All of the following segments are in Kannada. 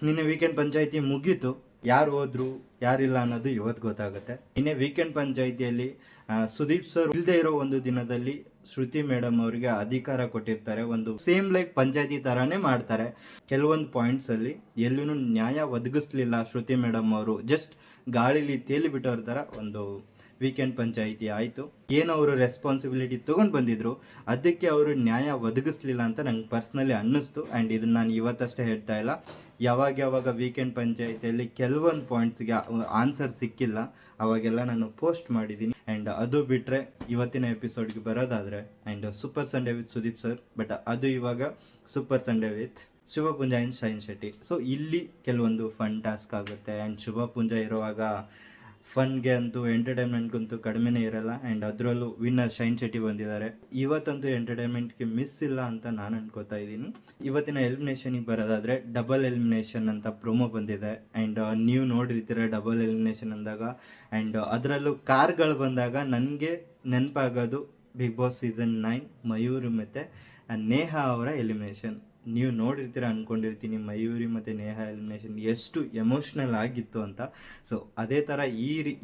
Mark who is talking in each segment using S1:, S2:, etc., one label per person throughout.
S1: ನಿನ್ನೆ ವೀಕೆಂಡ್ ಪಂಚಾಯಿತಿ ಮುಗೀತು. ಯಾರು ಹೋದ್ರು ಯಾರಿಲ್ಲ ಅನ್ನೋದು ಇವತ್ತು ಗೊತ್ತಾಗುತ್ತೆ. ನಿನ್ನೆ ವೀಕೆಂಡ್ ಪಂಚಾಯಿತಿಯಲ್ಲಿ ಸುದೀಪ್ ಸರ್ ಇಲ್ಲದೆ ಇರೋ ಒಂದು ದಿನದಲ್ಲಿ ಶ್ರುತಿ ಮೇಡಮ್ ಅವರಿಗೆ ಅಧಿಕಾರ ಕೊಟ್ಟಿರ್ತಾರೆ. ಒಂದು ಸೇಮ್ ಲೈಕ್ ಪಂಚಾಯಿತಿ ಥರನೇ ಮಾಡ್ತಾರೆ. ಕೆಲವೊಂದು ಪಾಯಿಂಟ್ಸಲ್ಲಿ ಎಲ್ಲೂ ನ್ಯಾಯ ಒದಗಿಸ್ಲಿಲ್ಲ ಶ್ರುತಿ ಮೇಡಮ್ ಅವರು. ಜಸ್ಟ್ ಗಾಳಿಲಿ ತೇಲಿ ಬಿಟ್ಟವ್ರ ಥರ ಒಂದು ವೀಕೆಂಡ್ ಪಂಚಾಯಿತಿ ಆಯಿತು. ಏನು ಅವರು ರೆಸ್ಪಾನ್ಸಿಬಿಲಿಟಿ ತೊಗೊಂಡು ಬಂದಿದ್ರು ಅದಕ್ಕೆ ಅವರು ನ್ಯಾಯ ಒದಗಿಸ್ಲಿಲ್ಲ ಅಂತ ನಂಗೆ ಪರ್ಸ್ನಲಿ ಅನ್ನಿಸ್ತು. ಆ್ಯಂಡ್ ಇದನ್ನು ನಾನು ಇವತ್ತಷ್ಟೇ ಹೇಳ್ತಾ ಇಲ್ಲ, ಯಾವಾಗ ವೀಕೆಂಡ್ ಪಂಚಾಯಿತಿಯಲ್ಲಿ ಕೆಲವೊಂದು ಪಾಯಿಂಟ್ಸ್ಗೆ ಆನ್ಸರ್ ಸಿಕ್ಕಿಲ್ಲ ಅವಾಗೆಲ್ಲ ನಾನು ಪೋಸ್ಟ್ ಮಾಡಿದ್ದೀನಿ. ಆ್ಯಂಡ್ ಅದು ಬಿಟ್ಟರೆ ಇವತ್ತಿನ ಎಪಿಸೋಡ್ಗೆ ಬರೋದಾದರೆ and super Sunday with Sudeep sir, but ಅದು ಇವಾಗ super Sunday with Shubhapoonja and Shine Shetty. So ಇಲ್ಲಿ ಕೆಲವೊಂದು ಫನ್ ಟಾಸ್ಕ್ ಆಗುತ್ತೆ. ಆ್ಯಂಡ್ ಶುಭಪುಂಜ ಇರುವಾಗ ಫನ್ಗೆ ಅಂತೂ ಎಂಟರ್ಟೈನ್ಮೆಂಟ್ಗಂತೂ ಕಡಿಮೆನೇ ಇರಲ್ಲ. ಆ್ಯಂಡ್ ಅದರಲ್ಲೂ ವಿನ್ನರ್ ಶೈನ್ ಶೆಟ್ಟಿ ಬಂದಿದ್ದಾರೆ. ಇವತ್ತಂತೂ ಎಂಟರ್ಟೈನ್ಮೆಂಟ್ಗೆ ಮಿಸ್ ಇಲ್ಲ ಅಂತ ನಾನು ಅನ್ಕೋತಾ ಇದ್ದೀನಿ. ಇವತ್ತಿನ ಎಲಿಮಿನೇಷನಿಗೆ ಬರೋದಾದರೆ ಡಬಲ್ ಎಲಿಮಿನೇಷನ್ ಅಂತ ಪ್ರೊಮೋ ಬಂದಿದೆ. ಆ್ಯಂಡ್ ನೀವು ನೋಡಿರ್ತೀರ ಡಬಲ್ ಎಲಿಮಿನೇಷನ್ ಅಂದಾಗ. ಆ್ಯಂಡ್ ಅದರಲ್ಲೂ ಕಾರ್ಗಳು ಬಂದಾಗ ನನಗೆ ನೆನಪಾಗೋದು ಬಿಗ್ ಬಾಸ್ ಸೀಸನ್ 9 ಮಯೂರಿ ಮತ್ತು ನೇಹಾ ಅವರ ಎಲಿಮಿನೇಷನ್. ನೀವು ನೋಡಿರ್ತೀರ ಅಂದ್ಕೊಂಡಿರ್ತೀನಿ ಮಯೂರಿ ಮತ್ತು ನೇಹಾ ಎಲಿಮಿನೇಷನ್ ಎಷ್ಟು ಎಮೋಷ್ನಲ್ ಆಗಿತ್ತು ಅಂತ. ಸೊ ಅದೇ ಥರ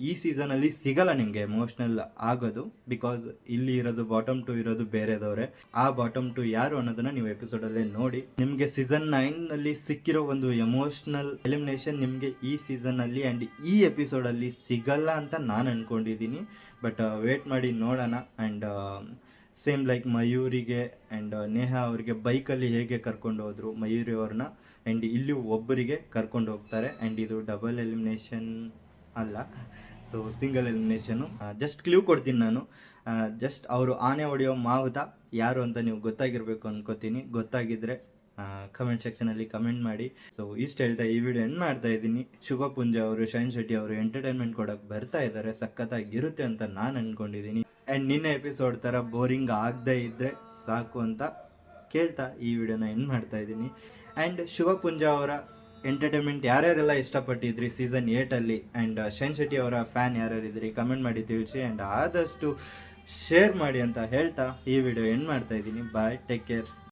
S1: ಈ ಸೀಸನಲ್ಲಿ ಸಿಗಲ್ಲ ನಿಮಗೆ ಎಮೋಷ್ನಲ್ ಆಗೋದು, ಬಿಕಾಸ್ ಇಲ್ಲಿ ಇರೋದು ಬಾಟಮ್ 2 ಇರೋದು ಬೇರೆದವ್ರೆ. ಆ ಬಾಟಮ್ 2 ಯಾರು ಅನ್ನೋದನ್ನು ನೀವು ಎಪಿಸೋಡಲ್ಲೇ ನೋಡಿ. ನಿಮಗೆ ಸೀಸನ್ 9ನಲ್ಲಿ ಸಿಕ್ಕಿರೋ ಒಂದು ಎಮೋಷ್ನಲ್ ಎಲಿಮಿನೇಷನ್ ನಿಮಗೆ ಈ ಸೀಸನ್ನಲ್ಲಿ ಆ್ಯಂಡ್ ಈ ಎಪಿಸೋಡಲ್ಲಿ ಸಿಗಲ್ಲ ಅಂತ ನಾನು ಅಂದ್ಕೊಂಡಿದ್ದೀನಿ. ಬಟ್ ವೇಟ್ ಮಾಡಿ ನೋಡೋಣ. ಆ್ಯಂಡ್ ಸೇಮ್ ಲೈಕ್ ಮಯೂರಿಗೆ ಆ್ಯಂಡ್ ನೇಹಾ ಅವರಿಗೆ ಬೈಕಲ್ಲಿ ಹೇಗೆ ಕರ್ಕೊಂಡು ಹೋದರು ಮಯೂರಿ ಅವ್ರನ್ನ, ಆ್ಯಂಡ್ ಇಲ್ಲಿ ಒಬ್ಬರಿಗೆ ಕರ್ಕೊಂಡು ಹೋಗ್ತಾರೆ. ಆ್ಯಂಡ್ ಇದು ಡಬಲ್ ಎಲಿಮಿನೇಷನ್ ಅಲ್ಲ, ಸೊ ಸಿಂಗಲ್ ಎಲಿಮಿನೇಷನು. ಜಸ್ಟ್ ಕ್ಲೂ ಕೊಡ್ತೀನಿ ನಾನು. ಜಸ್ಟ್ ಅವರು ಆನೆ ಹೊಡೆಯೋ ಮಾವುತ ಯಾರು ಅಂತ ನೀವು ಗೊತ್ತಾಗಿರಬೇಕು ಅನ್ಕೋತೀನಿ. ಗೊತ್ತಾಗಿದ್ದರೆ ಕಮೆಂಟ್ ಸೆಕ್ಷನಲ್ಲಿ ಕಮೆಂಟ್ ಮಾಡಿ. ಸೊ ಇಷ್ಟು ಹೇಳ್ತಾ ಈ ವಿಡಿಯೋ ಎಂಡ್ ಮಾಡ್ತಾ ಇದ್ದೀನಿ. ಶುಭಪುಂಜ ಅವರು ಶೈನ್ ಶೆಟ್ಟಿ ಅವರು ಎಂಟರ್ಟೈನ್ಮೆಂಟ್ ಕೊಡೋಕ್ಕೆ ಬರ್ತಾ ಇದ್ದಾರೆ. ಸಖತ್ತಾಗಿರುತ್ತೆ ಅಂತ ನಾನು ಅಂದ್ಕೊಂಡಿದ್ದೀನಿ. ಆ್ಯಂಡ್ ನಿನ್ನೆ ಎಪಿಸೋಡ್ ಥರ ಬೋರಿಂಗ್ ಆಗದೇ ಇದ್ದರೆ ಸಾಕು ಅಂತ ಕೇಳ್ತಾ ಈ ವಿಡಿಯೋನ ಎಂಡ್ ಮಾಡ್ತಾ ಇದ್ದೀನಿ. ಆ್ಯಂಡ್ ಶುಭಪುಂಜ ಅವರ ಎಂಟರ್ಟೈನ್ಮೆಂಟ್ ಯಾರ್ಯಾರೆಲ್ಲ ಇಷ್ಟಪಟ್ಟಿದ್ರಿ ಸೀಸನ್ 8ಅಲ್ಲಿ, ಆ್ಯಂಡ್ ಶೈನ್ ಶೆಟ್ಟಿ ಅವರ ಫ್ಯಾನ್ ಯಾರ್ಯಾರಿದ್ರಿ ಕಮೆಂಟ್ ಮಾಡಿ ತಿಳಿಸಿ. ಆ್ಯಂಡ್ ಆದಷ್ಟು ಶೇರ್ ಮಾಡಿ ಅಂತ ಹೇಳ್ತಾ ಈ ವಿಡಿಯೋ ಎಂಡ್ ಮಾಡ್ತಾ ಇದ್ದೀನಿ. ಬಾಯ್, ಟೇಕ್ ಕೇರ್.